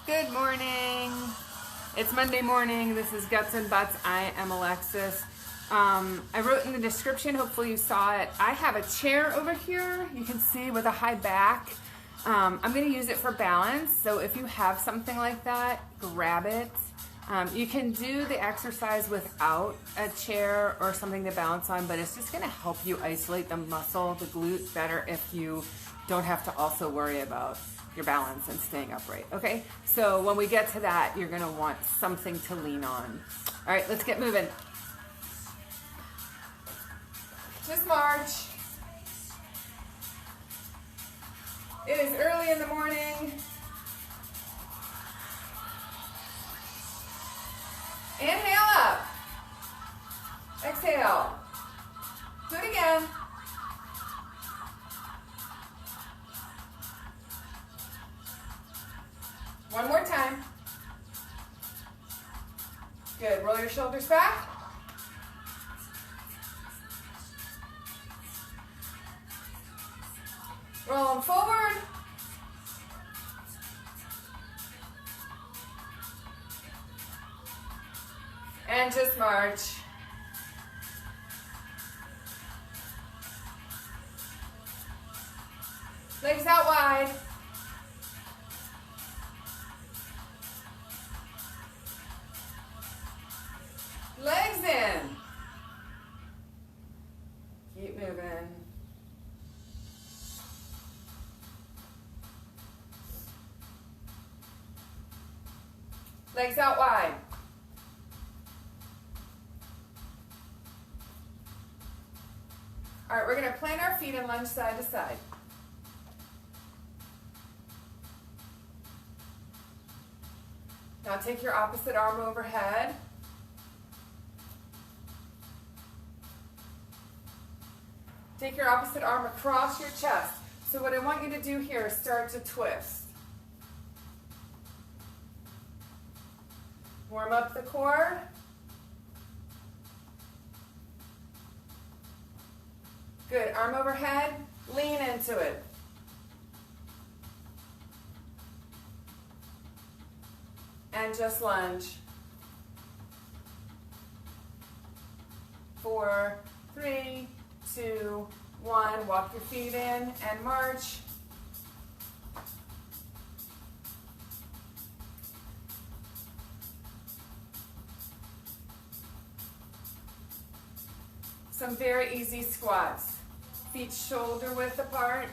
Good morning. It's Monday morning. This is Guts and Butts. I am Alexis. I wrote in the description, hopefully you saw it. I have a chair over here, you can see, with a high back. I'm going to use it for balance, so if you have something like that, grab it. You can do the exercise without a chair or something to balance on, but it's just going to help you isolate the muscle, the glute, better if you don't have to also worry about your balance and staying upright, okay? So when we get to that, you're going to want something to lean on. All right, let's get moving. Just march. It is early in the morning. Inhale up. Exhale. Do it again. One more time. Good. Roll your shoulders back. Roll them forward. And just march. Legs out wide. Legs in. Keep moving. Legs out wide. All right, we're going to plant our feet and lunge side to side. Now take your opposite arm overhead. Take your opposite arm across your chest. So what I want you to do here is start to twist. Warm up the core. Good. Arm overhead. Lean into it. And just lunge. 4, 3, 2, 1. Walk your feet in and march. Some very easy squats. Feet shoulder width apart.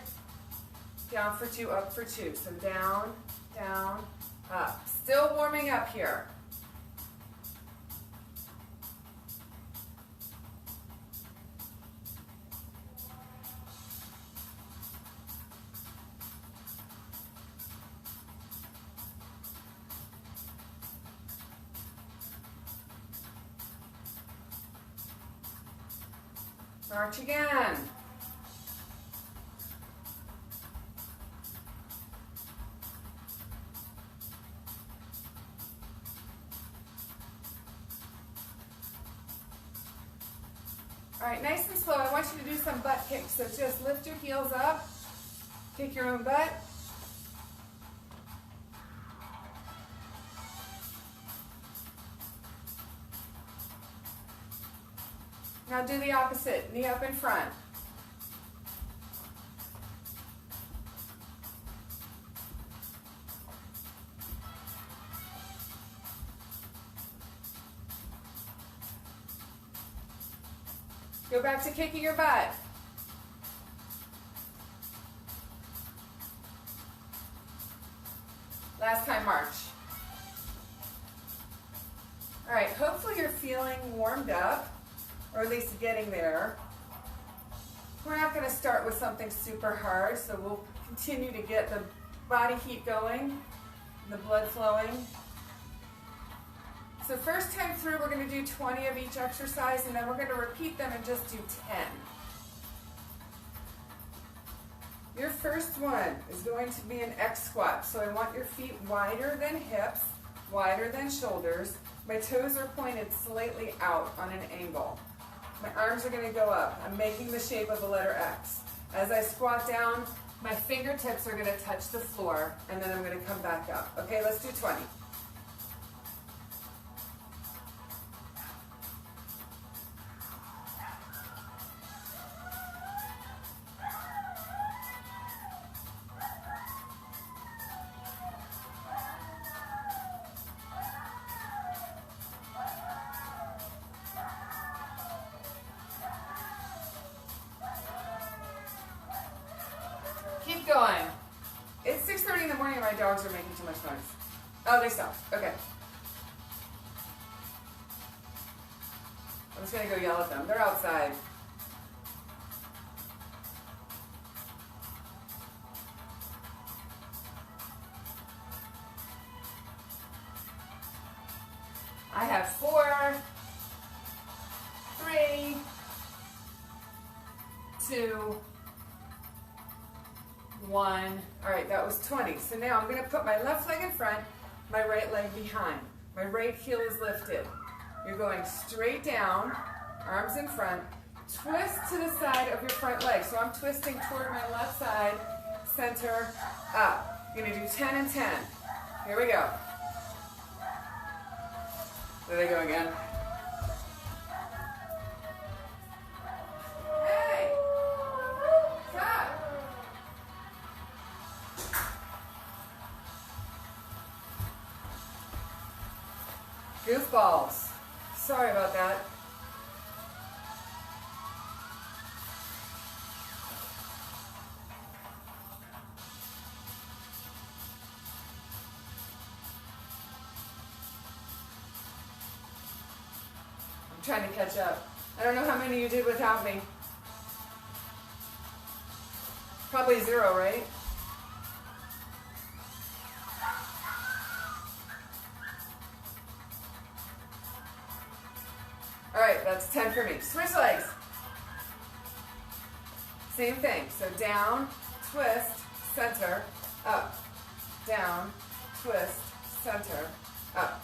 Down for 2, up for 2. So down, down, up. Still warming up here. March again. All right, nice and slow. I want you to do some butt kicks. So just lift your heels up, kick your own butt. Now do the opposite, knee up in front. Go back to kicking your butt. Last time, march. All right, hopefully you're feeling warmed up, or at least getting there. We're not going to start with something super hard, so we'll continue to get the body heat going, the blood flowing. So first time through, we're going to do 20 of each exercise, and then we're going to repeat them and just do 10. Your first one is going to be an X squat. So I want your feet wider than hips, wider than shoulders. My toes are pointed slightly out on an angle. My arms are going to go up. I'm making the shape of a letter X. As I squat down, My fingertips are going to touch the floor, and then I'm going to come back up. Okay, let's do 20. Keep going. It's 6:30 in the morning and my dogs are making too much noise. Oh, they stopped. Okay. I'm just going to go yell at them. They're outside. I have 4, 3, 2, 1. All right, that was 20. So now I'm going to put my left leg in front, my right leg behind. My right heel is lifted. You're going straight down, arms in front, twist to the side of your front leg. So I'm twisting toward my left side, center, up. You're going to do 10 and 10. Here we go. There they go again. Hey! Stop! Goofballs. Sorry about that. I'm trying to catch up. I don't know how many you did without me. Probably 0, right? All right, that's 10 for me. Switch legs. Same thing. So down, twist, center, up. Down, twist, center, up.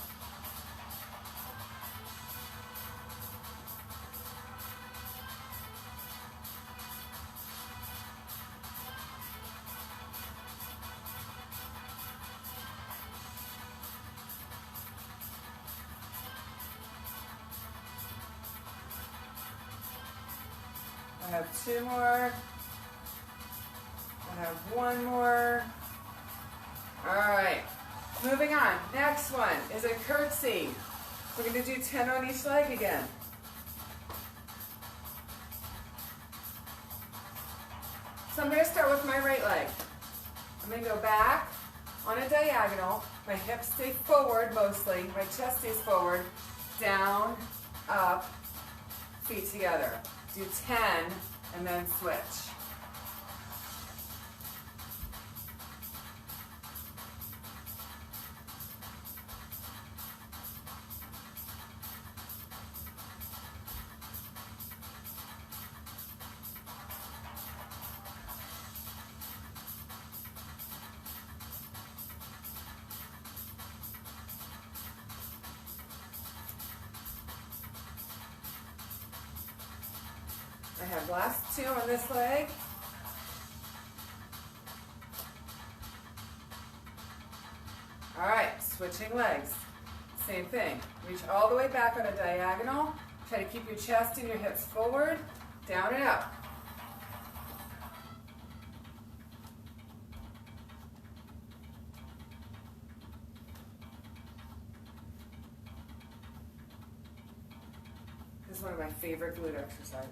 I have 2 more. I have 1 more. All right, moving on. Next one is a curtsy. We're going to do 10 on each leg again. So I'm going to start with my right leg. I'm going to go back on a diagonal. My hips stay forward mostly. My chest stays forward. Down, up, feet together. Do 10 and then switch. I have last 2 on this leg. All right, switching legs. Same thing. Reach all the way back on a diagonal. Try to keep your chest and your hips forward, down and up. This is one of my favorite glute exercises.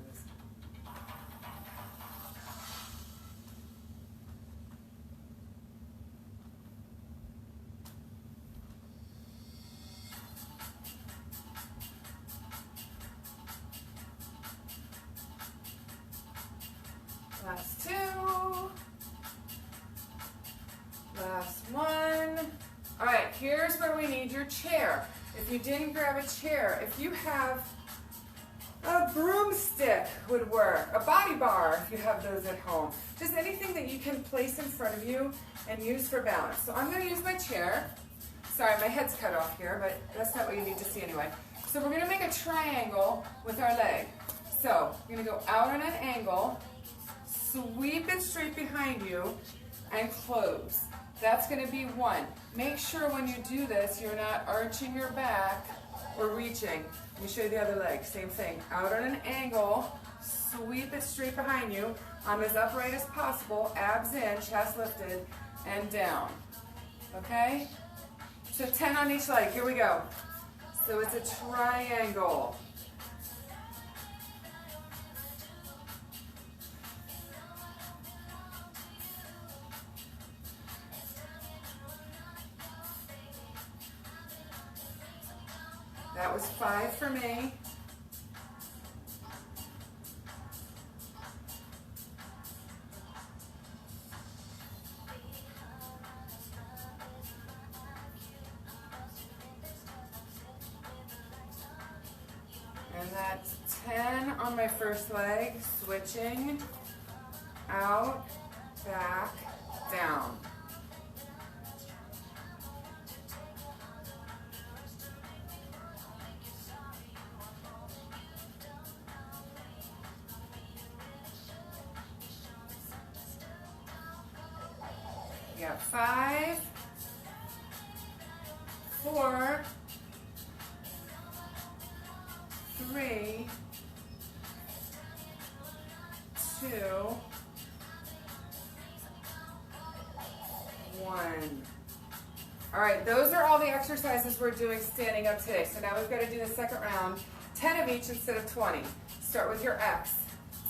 Last 2. Last 1. All right, here's where we need your chair. If you didn't grab a chair, if you have a broomstick would work, a body bar if you have those at home. Just anything that you can place in front of you and use for balance. So I'm going to use my chair. Sorry, my head's cut off here, but that's not what you need to see anyway. So we're going to make a triangle with our leg. So you're going to go out on an angle, sweep it straight behind you, and close. That's going to be one. Make sure when you do this, you're not arching your back or reaching. Let me show you the other leg. Same thing. Out on an angle, sweep it straight behind you. I'm as upright as possible, abs in, chest lifted, and down. Okay? So 10 on each leg. Here we go. So it's a triangle. That was 5 for me. And that's 10 on my first leg, switching, out, back, down. You got 5, 4, 3, 2, 1. All right, those are all the exercises we're doing standing up today. So now we've got to do the second round, 10 of each instead of 20. Start with your X.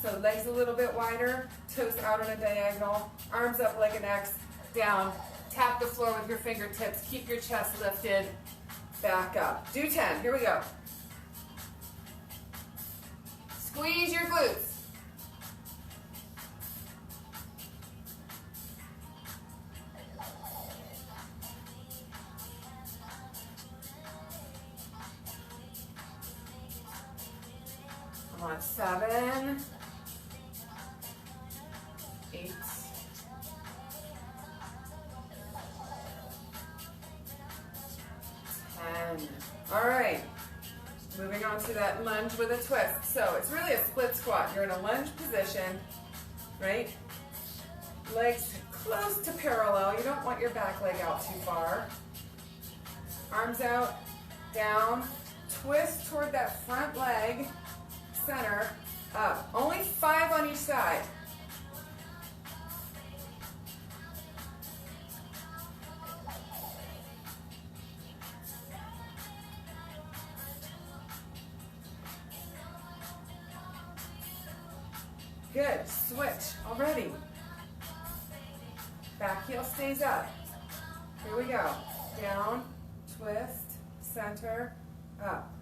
So legs a little bit wider, toes out on a diagonal, arms up like an X, down, tap the floor with your fingertips, keep your chest lifted, back up. Do 10, here we go. Squeeze your glutes. Come on, 7, 8, 10. All right, moving on to that lunge with a twist. So it's really a split squat. You're in a lunge position, right? Legs close to parallel. You don't want your back leg out too far. Arms out, down, twist toward that front leg, center, up. Only 5 on each side. Good, switch already. Back heel stays up. Here we go. Down, twist, center, up.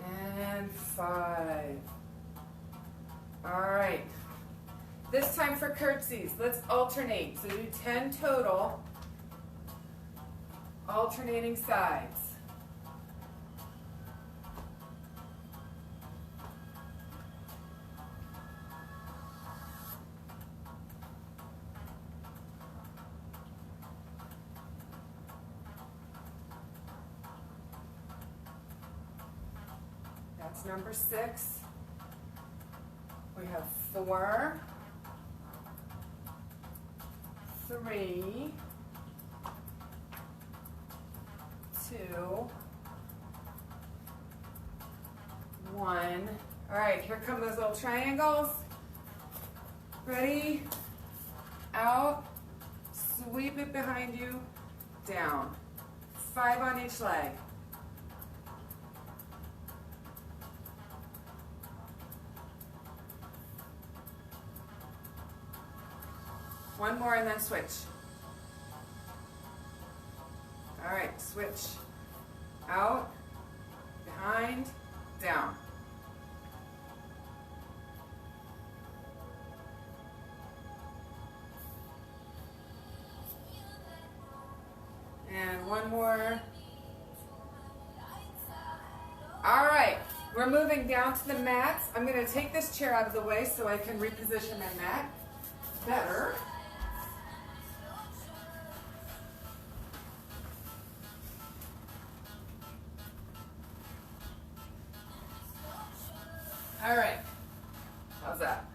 And 5. All right. This time for curtsies, let's alternate. So do 10 total, alternating sides. That's number 6. We have 4, 3, 2, 1. All right, here come those little triangles. Ready? Out, sweep it behind you, down. 5 on each leg. One more and then switch. All right, switch. Out, behind, down. And one more. All right, we're moving down to the mats. I'm going to take this chair out of the way so I can reposition my mat better. All right. How's that?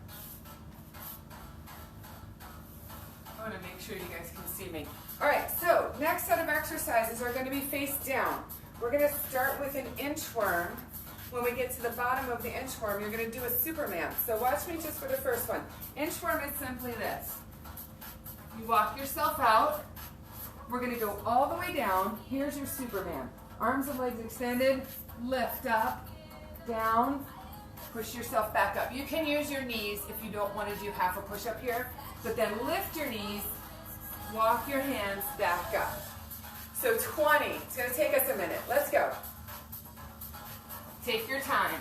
I want to make sure you guys can see me. All right, so next set of exercises are going to be face down. We're going to start with an inchworm. When we get to the bottom of the inchworm, you're going to do a Superman. So watch me just for the first one. Inchworm is simply this. You walk yourself out. We're going to go all the way down. Here's your Superman. Arms and legs extended. Lift up, down, push yourself back up. You can use your knees if you don't want to do half a push-up here, but then lift your knees, walk your hands back up. So 20. It's going to take us a minute. Let's go. Take your time.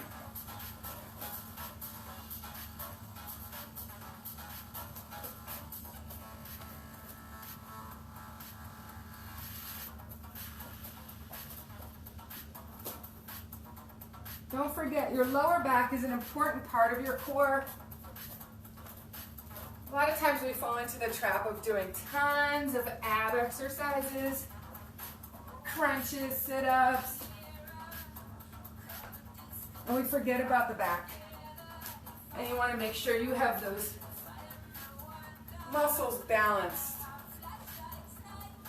Don't forget, your lower back is an important part of your core. A lot of times we fall into the trap of doing tons of ab exercises, crunches, sit-ups, and we forget about the back. And you want to make sure you have those muscles balanced.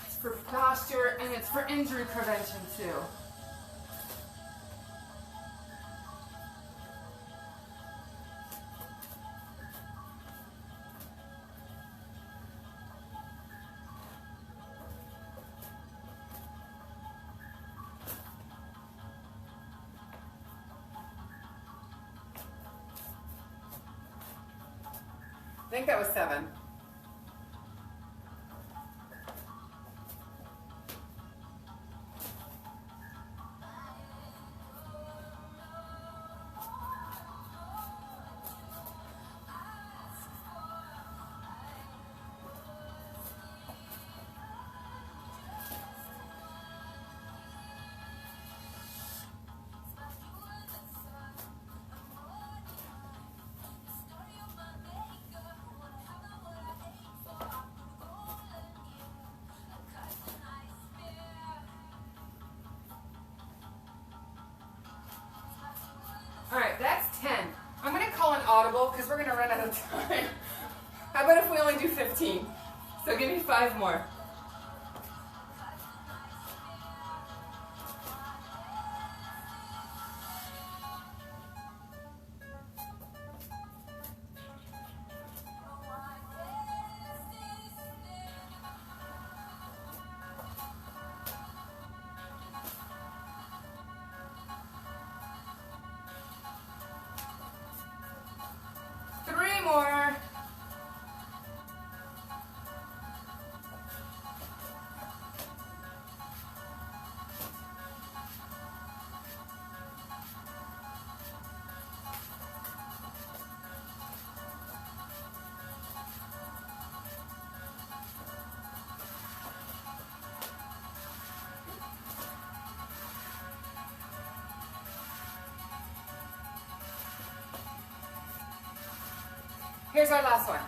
It's for posture and it's for injury prevention too. I think that was 7. All right, that's 10. I'm going to call an audible because we're going to run out of time. How about if we only do 15? So give me 5 more. More. Here's our last one.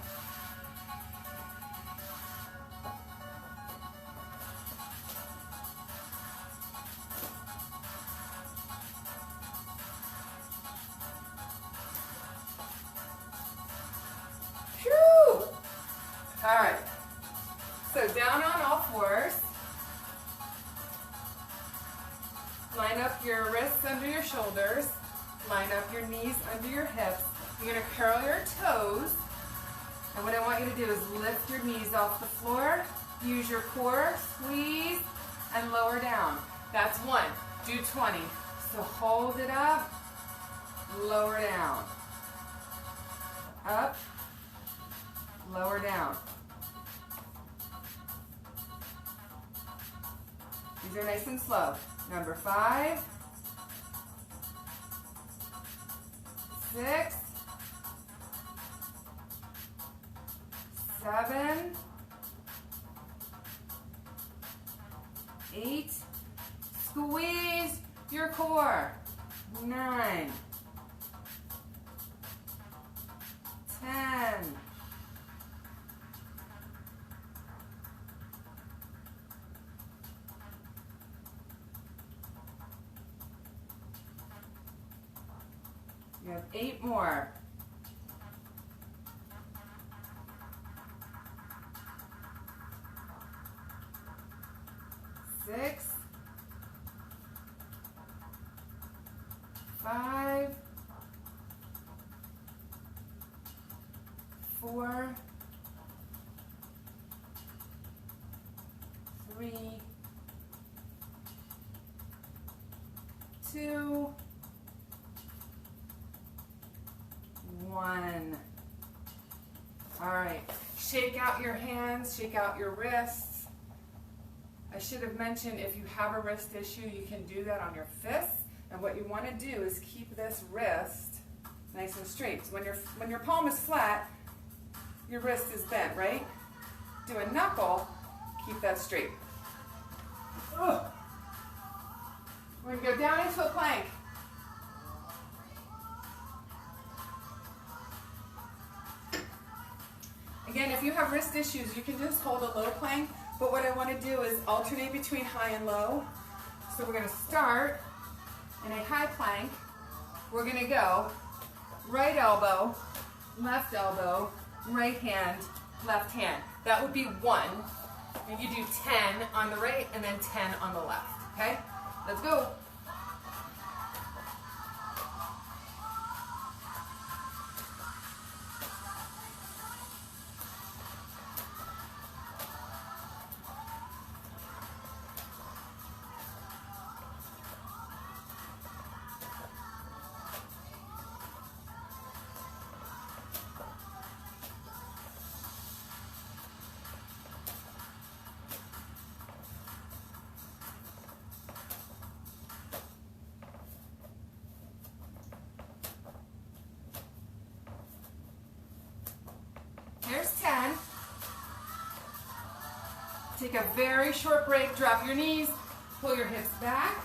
Whew. All right. So down on all fours. Line up your wrists under your shoulders. Line up your knees under your hips. You're going to curl your toes, and what I want you to do is lift your knees off the floor, use your core, squeeze, and lower down. That's 1. Do 20. So hold it up, lower down. Up, lower down. These are nice and slow. Number 5, 6, 7, 8, squeeze your core, 9, 10, 11, You have 8 more. 6, 5, 4, 3, 2, 1. All right, shake out your hands, shake out your wrists. I should have mentioned if you have a wrist issue, you can do that on your fists. And what you want to do is keep this wrist nice and straight. So when your palm is flat, your wrist is bent, right? Do a knuckle, keep that straight. Ugh. We're going to go down into a plank. Again, if you have wrist issues, you can just hold a low plank, but what I want to do is alternate between high and low. So we're going to start in a high plank. We're going to go right elbow, right hand, left hand. That would be 1. And you do 10 on the right and then 10 on the left, okay? Let's go. There's 10. Take a very short break, drop your knees, pull your hips back.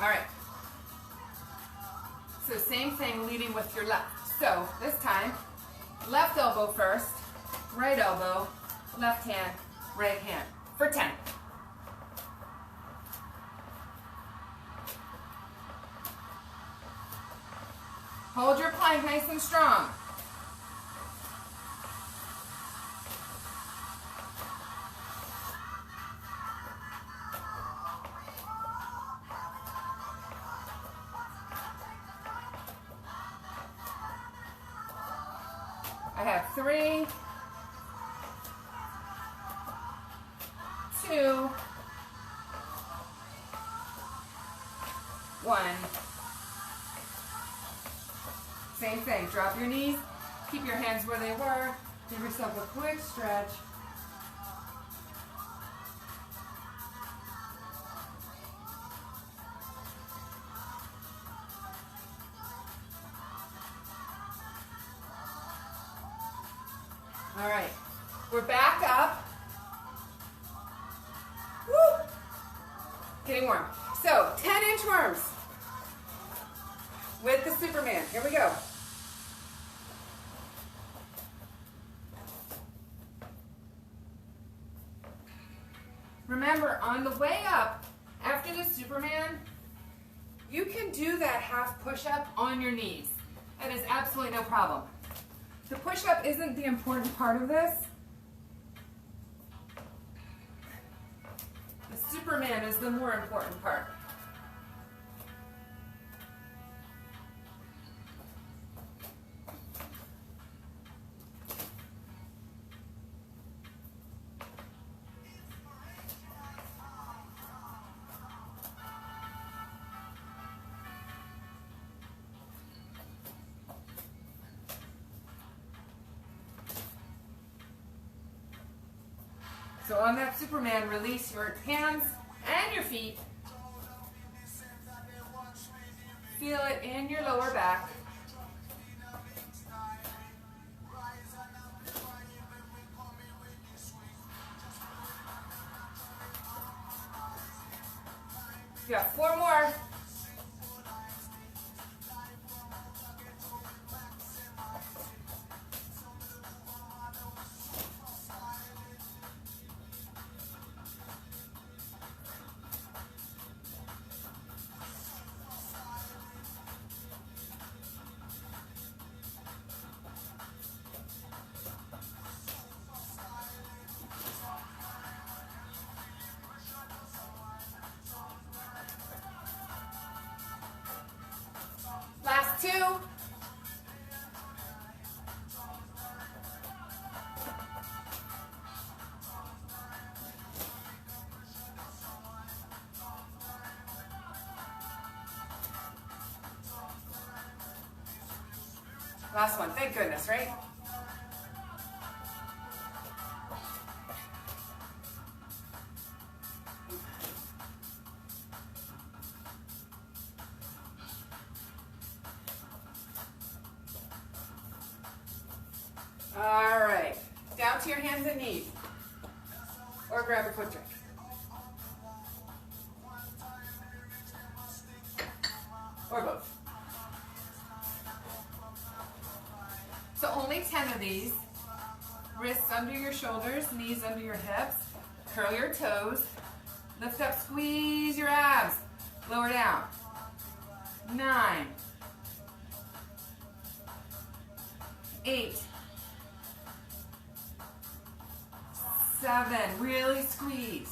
All right. So same thing, leading with your left. So this time, left elbow first, right elbow, left hand, right hand for 10. Hold your plank nice and strong. I have 3, 2, 1. Same thing, drop your knees, keep your hands where they were, give yourself a quick stretch. All right, we're back up. Woo! Getting warm. So, 10 inchworms with the Superman. Here we go. Remember, on the way up, after the Superman, you can do that half push-up on your knees. That is absolutely no problem. The push-up isn't the important part of this. The Superman is the more important part. So on that Superman, release your hands and your feet. Feel it in your lower back. You got 4 more. Last 2. Last one, thank goodness, right? All right, down to your hands and knees, or grab a foot drink. Or both. So only 10 of these. Wrists under your shoulders, knees under your hips. Curl your toes. Lift up, squeeze your abs. Lower down. 9. 8. 7. Really squeeze.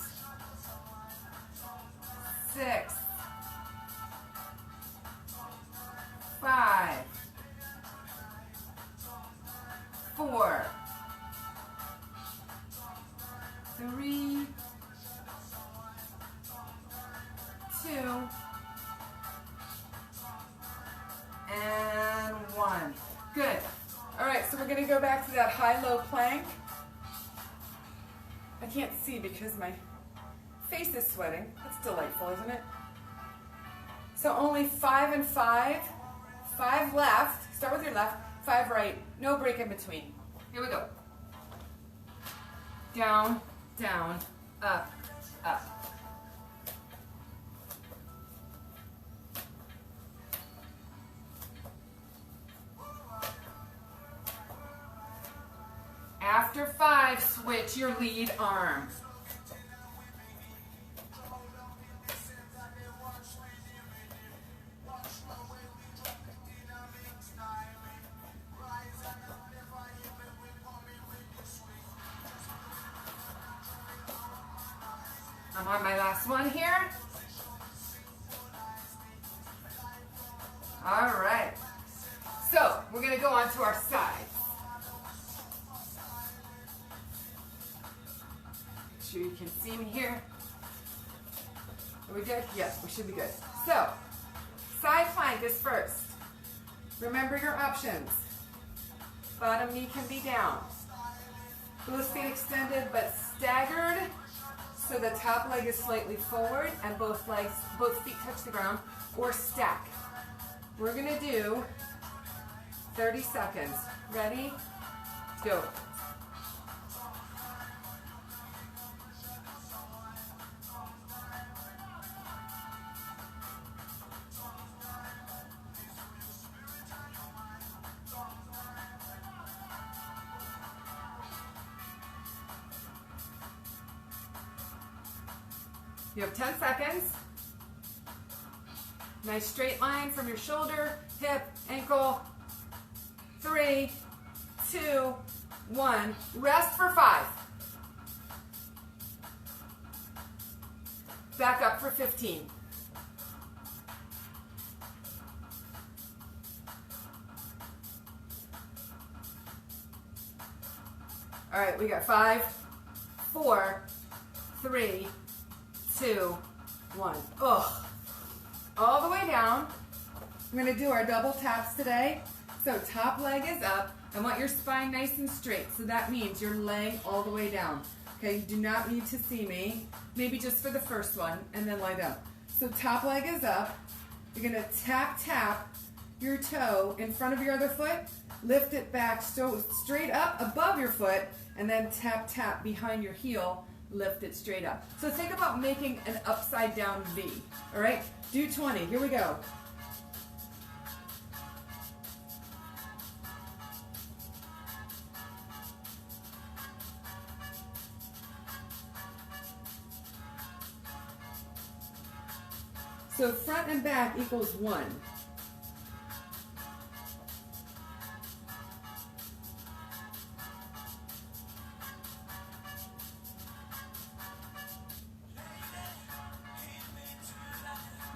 6. 5. 4. 3. 2. And 1. Good. All right, so we're going to go back to that high-low plank. I can't see because my face is sweating. That's delightful, isn't it? So only 5 and 5. 5 left. Start with your left. 5 right. No break in between. Here we go. Down, down, up, up. After 5, switch your lead arm. I'm on my last one here. All right. So we're going to go on to our sides. Make sure you can see me here. Are we good? Yes, we should be good. So, side plank is first. Remember your options. Bottom knee can be down. Both feet extended but staggered. So the top leg is slightly forward and both feet touch the ground, or stack. We're gonna do 30 seconds. Ready? Go. You have 10 seconds. Nice straight line from your shoulder, hip, ankle. 3, 2, 1. Rest for 5. Back up for 15. All right, we got 5, 4, 3, 2, 1. Ugh. All the way down. We're going to do our double taps today. So top leg is up. I want your spine nice and straight. So that means you're laying all the way down. Okay, you do not need to see me. Maybe just for the first one, and then lie down. So top leg is up. You're going to tap your toe in front of your other foot. Lift it back so straight up above your foot, and then tap behind your heel. Lift it straight up. So think about making an upside down V. All right, do 20. Here we go. So front and back equals 1.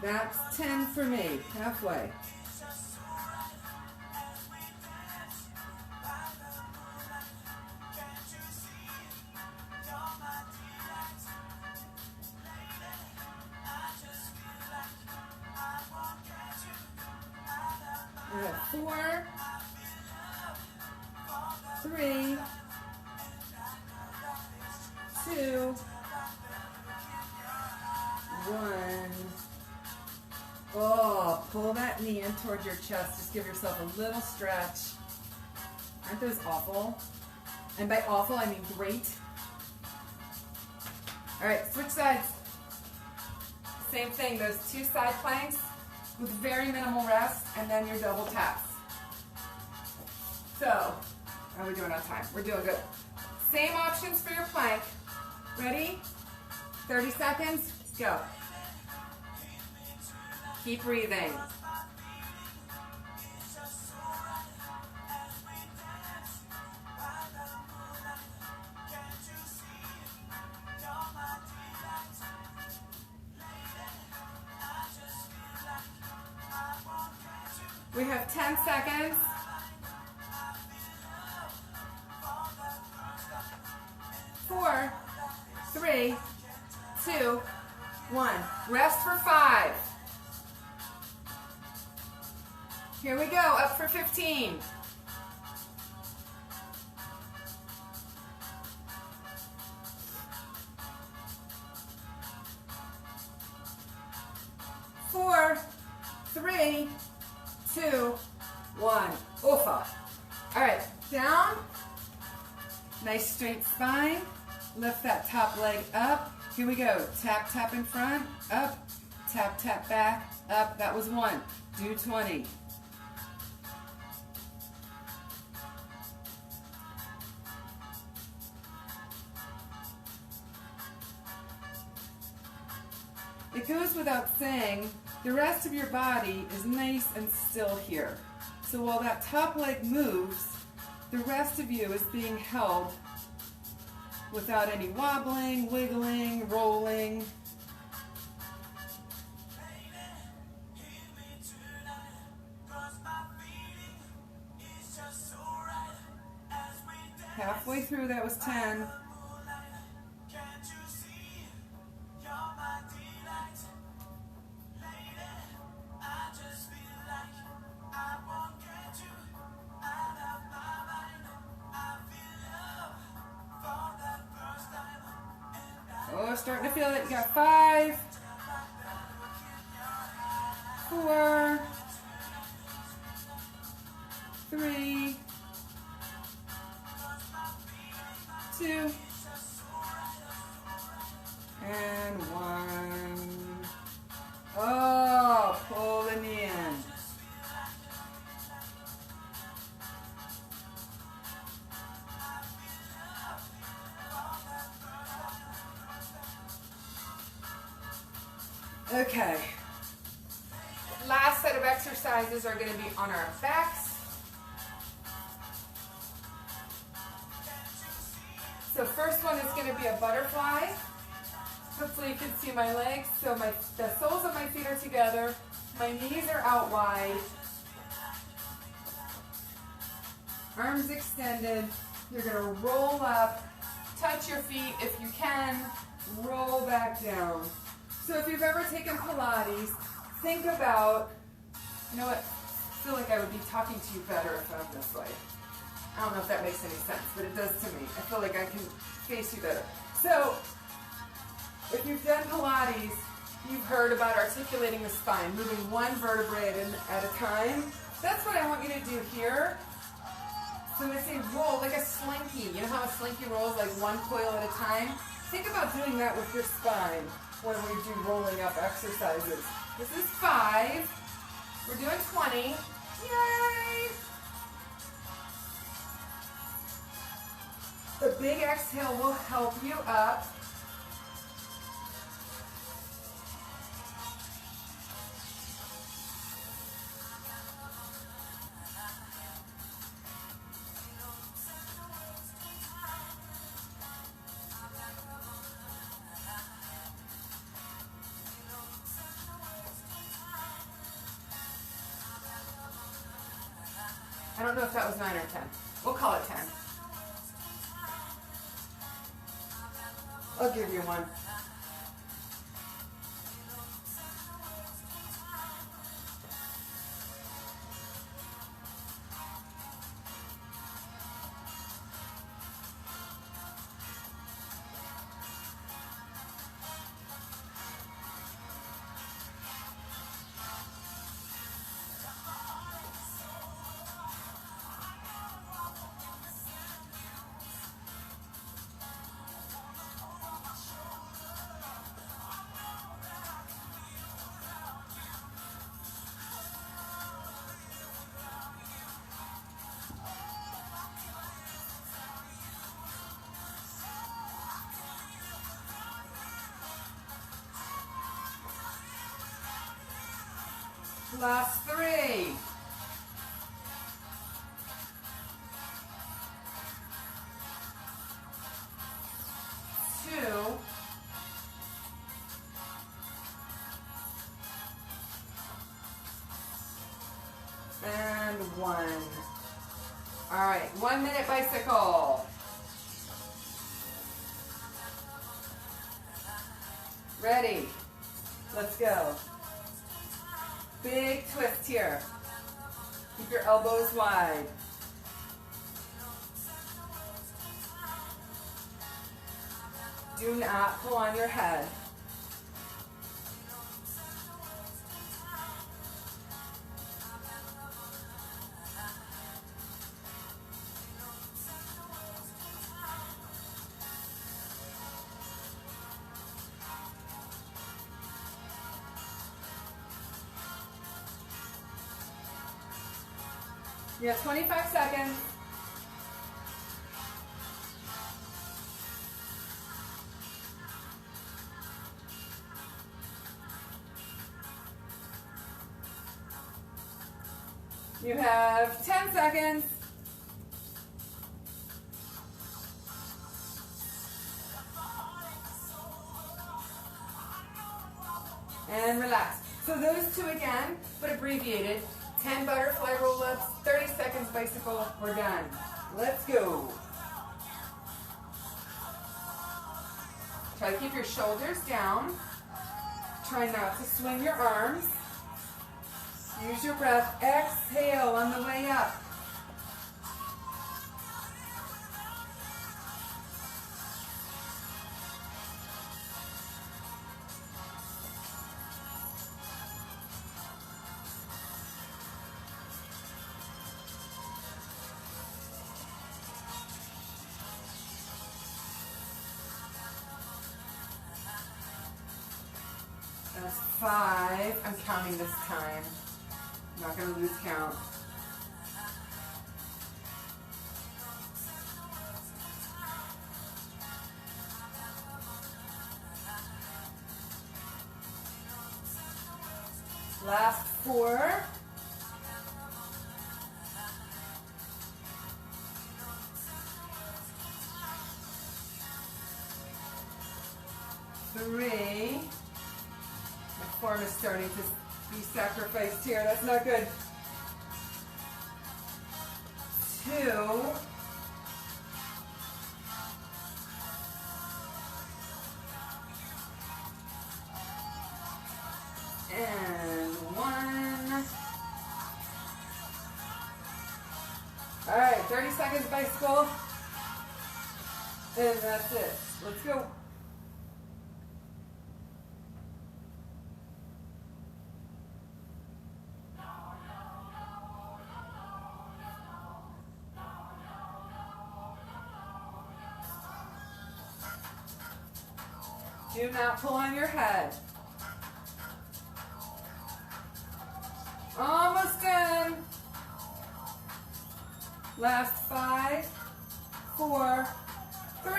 That's 10 for me, halfway. 4, 3, 2, 1. Oh, pull that knee in towards your chest. Just give yourself a little stretch. Aren't those awful? And by awful, I mean great. All right, switch sides. Same thing, those 2 side planks with very minimal rest, and then your double taps. So, how are we doing on time? We're doing good. Same options for your plank. Ready? 30 seconds, go. Keep breathing. We have 10 seconds. 4, 3, 2, 1. Rest for 5. Here we go, up for 15. 4, 3, 2, 1. Oofa. All right, down. Nice straight spine. Lift that top leg up. Here we go. Tap, tap in front, up. Tap, tap back, up. That was 1. Do 20. It goes without saying, the rest of your body is nice and still here. So while that top leg moves, the rest of you is being held without any wobbling, wiggling, rolling. Halfway through, that was 10. Oh, starting to feel it. You got 5, 4, 3, 2, and 1. Oh, pull the knee in. Okay, last set of exercises are going to be on our backs. So first one is going to be a butterfly. Hopefully you can see my legs. So the soles of my feet are together, my knees are out wide, arms extended. You're going to roll up, touch your feet if you can, roll back down. So if you've ever taken Pilates, think about, you know what, I feel like I would be talking to you better if I'm this way. I don't know if that makes any sense, but it does to me. I feel like I can face you better. So if you've done Pilates, you've heard about articulating the spine, moving one vertebrae at a time. That's what I want you to do here. So I say roll like a slinky. You know how a slinky rolls like one coil at a time? Think about doing that with your spine when we do rolling up exercises. This is 5. We're doing 20. Yay! The big exhale will help you up. I don't know if that was 9 or 10. We'll call it 10. I'll give you 1. Last 3. 2. And 1. All right, 1 minute bicycle. Ready? Let's go. Big twist here. Keep your elbows wide. Do not pull on your head. You have 25 seconds. You have 10 seconds. And relax. So those 2 again, but abbreviated. 10 butterfly roll-ups, 30 seconds bicycle, we're done. Let's go. Try to keep your shoulders down. Try not to swing your arms. Use your breath. Exhale on the way up. That's 5. I'm counting this time. I'm not going to lose count. Last 4. Three. My form is starting to be sacrificed here. That's not good. 2. And 1. All right, 30 seconds bicycle. And that's it. Let's go. Do not pull on your head. Almost done. Last 5, 4, 3,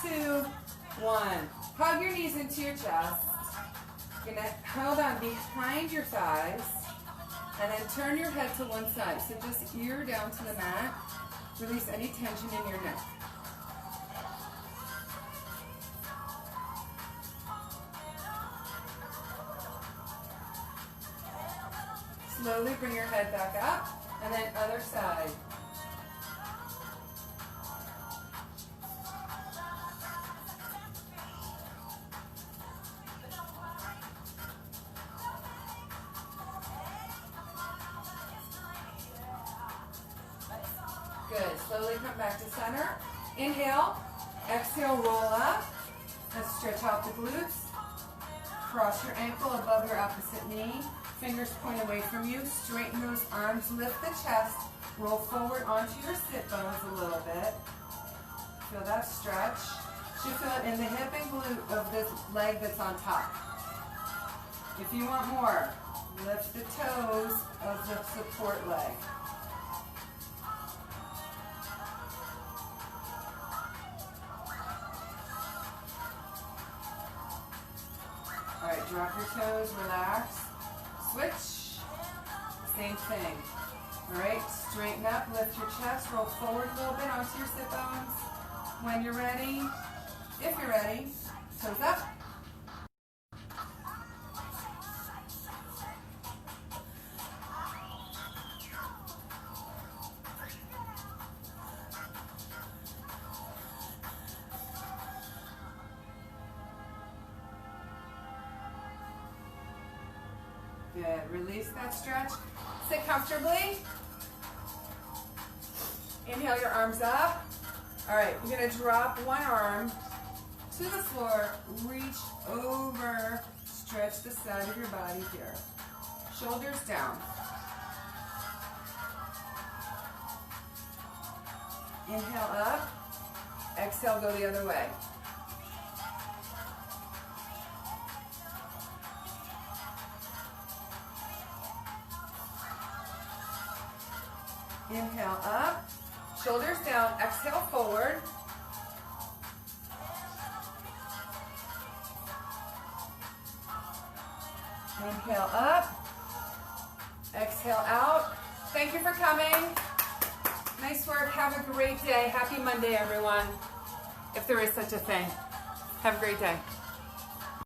2, 1. Hug your knees into your chest. You're gonna hold on behind your thighs and then turn your head to one side. So just ear down to the mat. Release any tension in your neck. Slowly bring your head back up, and then other side. Good. Slowly come back to center. Inhale. Exhale, roll up. Let's stretch out the glutes. Cross your ankle above your opposite knee. Fingers point away from you. Straighten those arms. Lift the chest. Roll forward onto your sit bones a little bit. Feel that stretch. You feel it in the hip and glute of this leg that's on top. If you want more, lift the toes of the support leg. All right, drop your toes, relax. Switch. Same thing. All right, straighten up, lift your chest, roll forward a little bit onto your sit bones. When you're ready, if you're ready, toes up. Good. Release that stretch. Sit comfortably. Inhale your arms up. All right, you're going to drop one arm to the floor. Reach over. Stretch the side of your body here. Shoulders down. Inhale up. Exhale, go the other way. Inhale up, shoulders down, exhale forward. Inhale up, exhale out. Thank you for coming. Nice work, have a great day. Happy Monday, everyone, if there is such a thing. Have a great day.